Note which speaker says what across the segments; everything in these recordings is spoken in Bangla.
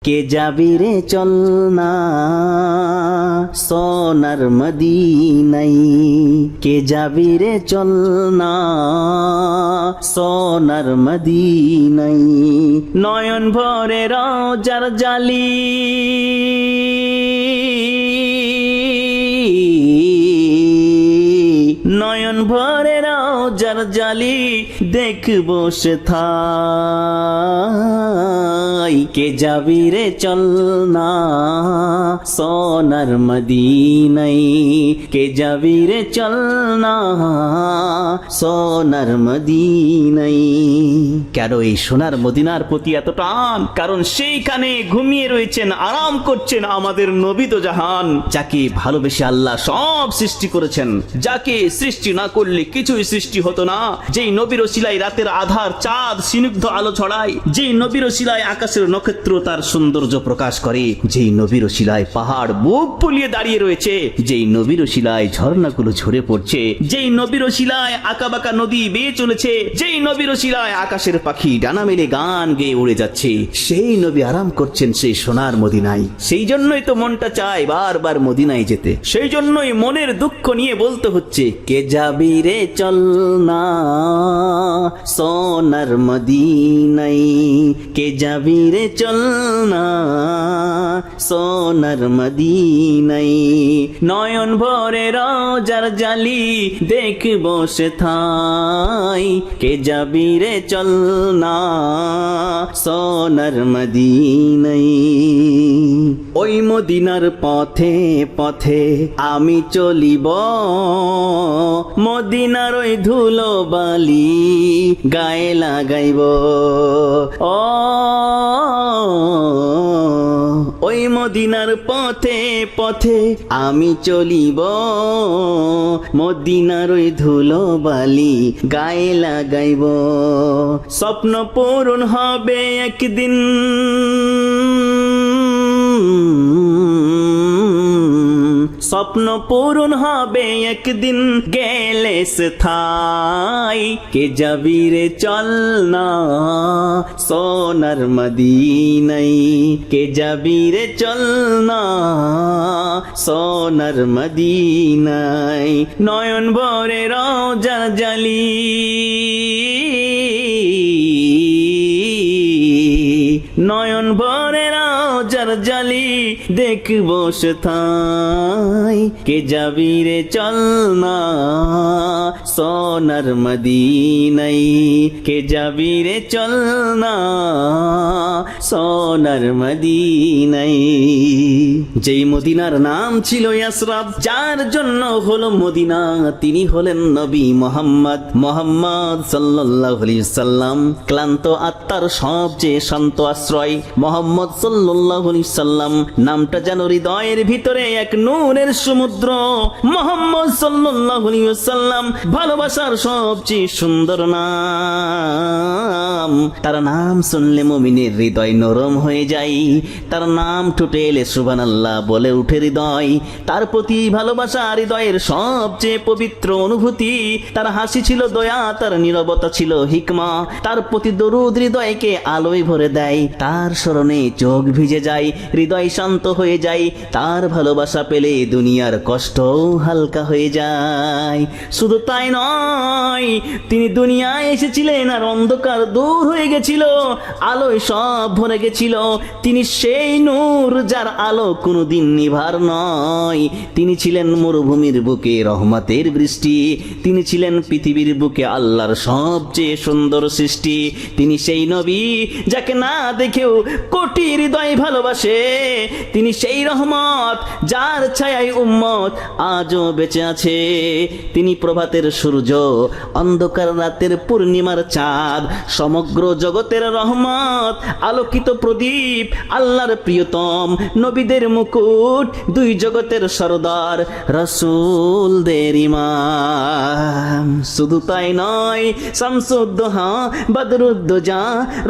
Speaker 1: কে যাবি রে চল না সোনার মদিনাই, কে যাবি রে চল না সোনার মদিনাই। নয়ন ভরে রওজার জালি, নয়ন ভরে রওজার জালি, দেখবো সে থাই। কে যাবি রে চল না সোনার মদিনাই, কে যাবি রে চল না সোনার মদিনাই। কেন এই সোনার মদিনার প্রতি এত টান? কারণ সেইখানে ঘুমিয়ে রয়েছেন, আরাম করছেন আমাদের নবী তো জাহান, যাকে ভালোবেসে আল্লাহ সব সৃষ্টি করেছেন, যাকে সৃষ্টি না করলে কিছুই সৃষ্টি হতো না। যেই নবীর ওসিলায় রাতের আধার চাঁদ স্নিগ্ধ আলো ছড়ায়, যেই নবীর ওসিলায় আকাশের নক্ষত্র তার সৌন্দর্য প্রকাশ করে, যেই নবীর ওসিলায় পাহাড় বুক ফুলিয়ে দাঁড়িয়ে রয়েছে, যেই নবীর ওসিলায় ঝর্ণাগুলো ঝরে পড়ছে, যেই নবীর ওসিলায় আঁকাবাঁকা নদী বেয়ে চলেছে, যেই নবীর ওসিলায় আকাশের পাখি ডানা মেলে গান গেয়ে উড়ে যাচ্ছে, সেই নবী আরাম করছেন সেই সোনার মদিনায়। সেই জন্যই তো মনটা চায় বারবার মদিনায় যেতে, সেই জন্যই মনের দুঃখ নিয়ে বলতে হচ্ছে, কে যাবি রে চল না সোনার মদিনাই, কে যাবি রে চল না সোনার মদিনাই। নয়ন ভরে রওজার জালি, দেখবো সে থাই। কে যাবি রে চল না সোনার মদিনাই। ওই মদিনার পথে পথে আমি চলিব, মদিনার ওই ধুলো বালি গায়ে লাগাইব। ও ওই মদিনার পথে পথে আমি চলিব, মদিনার ওই ধুলো বালি গায়ে লাগাইব। স্বপ্ন পূরণ হবে একদিন, স্বপ্ন পূরণ হবে একদিন, গেলে সে থাই। কে যাবি রে চল না সোনার মদিনাই, কে যাবি রে চল না সোনার মদিনাই। নয়ন ভরে রওজার জালি, নয়ন ভরে রওজার জালি, দেখবো সে থাই। কে যাবি রে চল না সোনার মদিনাই, কে যাবি রে চল না সোনার মদিনাই। যেই মদিনার নাম ছিল ইয়াসরাব, যার জন্য হলো মদিনা, তিনি হলেন নবী মোহাম্মদ, মোহাম্মদ সাল্লাল্লাহু আলাইহি সাল্লাম। ক্লান্ত আত্মার সবচেয়ে শান্ত আশ্রয় মোহাম্মদ সাল্লাল্লাহু আলাইহি সাল্লাম। নামটা যেন হৃদয়ের ভিতরে এক নূরের সমুদ্র। মোহাম্মদ সাল্লাল্লাহু আলাইহি সাল্লাম ভালোবাসার সবচেয়ে সুন্দর নাম। তার নাম শুনলে মুমিনের হৃদয় নরম হয়ে যায়, তার নাম ঠোঁটে এলে সুবহানাল্লাহ বলে উঠে হৃদয়। তার প্রতি ভালোবাসা হৃদয়ের সবচেয়ে পবিত্র অনুভূতি। তার হাসি ছিল দয়া, তার নীরবতা ছিল হিকমা। তার প্রতি দরুদ হৃদয়কে আলোয় ভরে দেয়, তার স্মরণে চোখ ভিজে যায়, হৃদয় শান্ত হয়ে যায়। তার ভালোবাসা পেলে দুনিয়ার কষ্ট হালকা হয়ে যায়। শুধু তাই নয়, তিনি দুনিয়ায় এসেছিলেন আর অন্ধকার দূর হয়ে গেছিল, আলোয় সব ভরে গেছিল। তিনি সেই নূর যার আলো কোনোদিন নিভার নয়। তিনি ছিলেন মরুভূমির বুকে রহমতের বৃষ্টি, তিনি ছিলেন পৃথিবীর বুকে আল্লাহর সবচেয়ে সুন্দর সৃষ্টি। তিনি সেই নবী যাকে না দেখেও কোটি হৃদয় ভালোবাসে। তিনি সেই রহমত যার ছায়ায় উম্মত আজও বেঁচে আছে। তিনি প্রভাতের সূর্য, অন্ধকার রাতের পূর্ণিমার চাঁদ, সমগ্র জগতের রহমত, আলোকিত প্রদীপ, আল্লাহর প্রিয়তম, নবীদের মুকুট, দুই জগতের সরদার, রাসূলদের ইমাম। শুধু তাই নয়, শামসুদ্দোহা, বদরুদ্দোজা,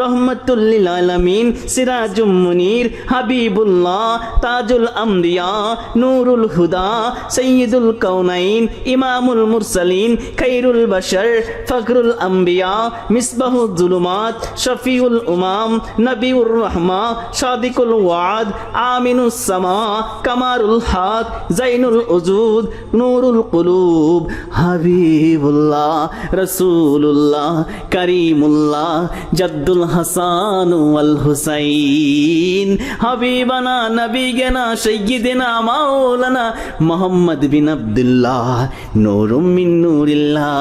Speaker 1: রহমাতুল লিল আলামিন, সিরাজুম মুনির, হাবিবুল্লাহ, তাজুল আম্বিয়া, নূরুল হুদা, সাইয়্যিদুল কাউনাইন, ইমামুল মুরসালিন, খায়রুল বাশার, ফখরুল আম্বিয়া, মিসবাহুল জুলুম জুলুমাত, শফিউল উমাম, নবিউর রহমা, সাদিকুল ওয়াদ, আমিনুস সামা, কামারুল হক, জাইনুল উজুদ, নূরুল কুলুব, হাবিবুল্লাহ, রাসূলুল্লাহ, করিমুল্লাহ, জাদ্দুল হাসান ওয়াল হুসাইন, হাবিবানা নবীগেনা সাইয়্যিদিনা মাওলানা মুহাম্মদ বিন আব্দুল্লাহ, নূরুম মিন নূরিল্লাহ,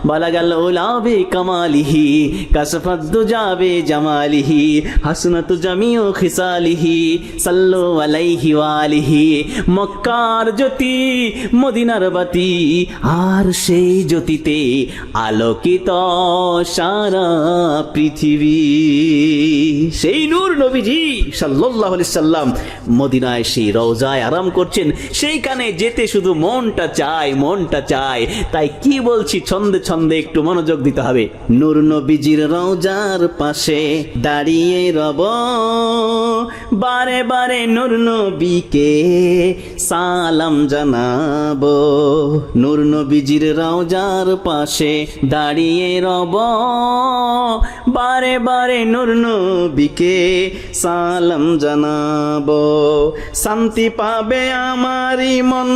Speaker 1: বালাগাল উলা বিকামালিহি, কাশফাদ দুজা বিজামালিহি, হাসনাতু জামিউ খিসালিহি, সাল্লু আলাইহি ওয়া আলিহি। মক্কার জ্যোতি, মদিনার বাতি, আর সেই জ্যোতিতে আলোকিত সারা পৃথিবী। সেই নূর নবীজি সাল্লাল্লাহু আলাইহি সাল্লাম মদিনায় সেই রওজায় আরাম করছেন, সেইখানে যেতে শুধু মনটা চায়, মনটা চায়। তাই কি বলছি, ছন্দে ছন্দে একটু মনোযোগ দিতে হবে। নূর নবীজির রওজার পাশে দাঁড়িয়ে রব, বারে বারে নূর নবীকে সালাম জানাবো। নূর নবীজির রওজার পাশে দাঁড়িয়ে রব, বারে বারে নূর নবীকে সালাম জানাবো। শান্তি পাবে আমারই মন,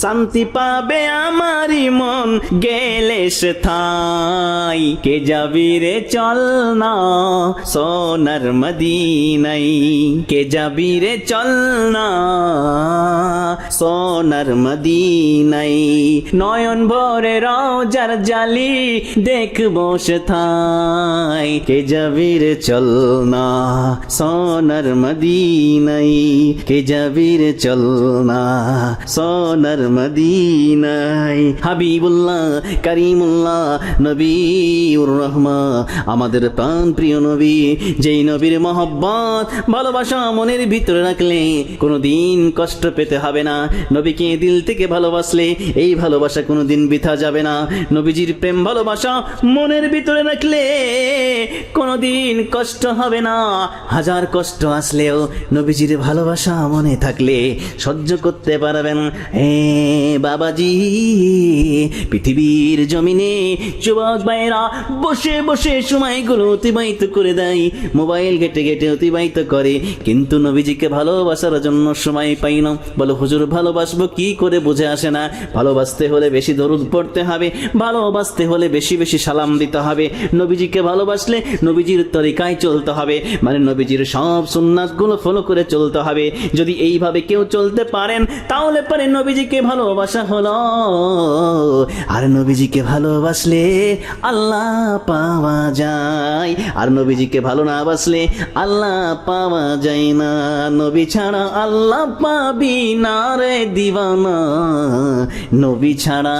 Speaker 1: শান্তি পাবে আমারই মন, গেলে সে ঠাই। কে যাবি রে চল না সোনার মদিনাই, কে যাবি রে চল না সোনার মদিনাই। নয়ন ভরে রওজার জালি দেখবো সে ঠাই, কে যাবি রে চল না সোনার মদিনাই, কে যাবি রে চল না সোনার মদিনায়। হাবিবুল্লাহ, করিমুল্লাহ, নবীউর রহমা, আমাদের প্রাণ প্রিয় নবী, যেই নবীর মহব্বত ভালোবাসা মনের ভিতরে রাখলে কোনোদিন কষ্ট পেতে হবে না। নবীকে দিল থেকে ভালোবাসলে এই ভালোবাসা কোনোদিন বৃথা যাবে না। নবীজির প্রেম ভালোবাসা মনের ভিতরে রাখলে কোনোদিন কষ্ট হবে না। হাজার কষ্ট আসলেও নবীজির ভালোবাসা মনে থাকলে সহ্য করতে পারবেন। বাবাজি, পৃথিবীর জমিনে যুবক ভাইরা বসে বসে সময়গুলো অতিবাহিত করে দেয়, মোবাইল ঘেটে ঘেটে অতিবাহিত করে, কিন্তু নবীজিকে ভালোবাসার জন্য সময় পাই না। বলো হুজুর, ভালোবাসবো কি করে, বুঝে আসে না। ভালোবাসতে হলে বেশি দরুদ পড়তে হবে, ভালোবাসতে হলে বেশি বেশি সালাম দিতে হবে। নবীজিকে ভালোবাসলে নবীজির তরিকায় চলতে হবে, মানে নবীজির সব সুন্নাতগুলো ফলো করে চলতে হবে। যদি এইভাবে কেউ চলতে পারেন তাহলে পারে নবীজিকে ভালোবাসা হলো। আর নবীজিকে ভালোবাসলে আল্লাহ পাওয়া যায়, আর নবীজিকে ভালো না বাসলে আল্লাহ পাওয়া যায় না। নবী ছাড়া আল্লাহ পাবি না রে দিওয়ানা, নবী ছাড়া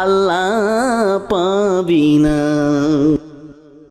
Speaker 1: আল্লাহ পাবি না।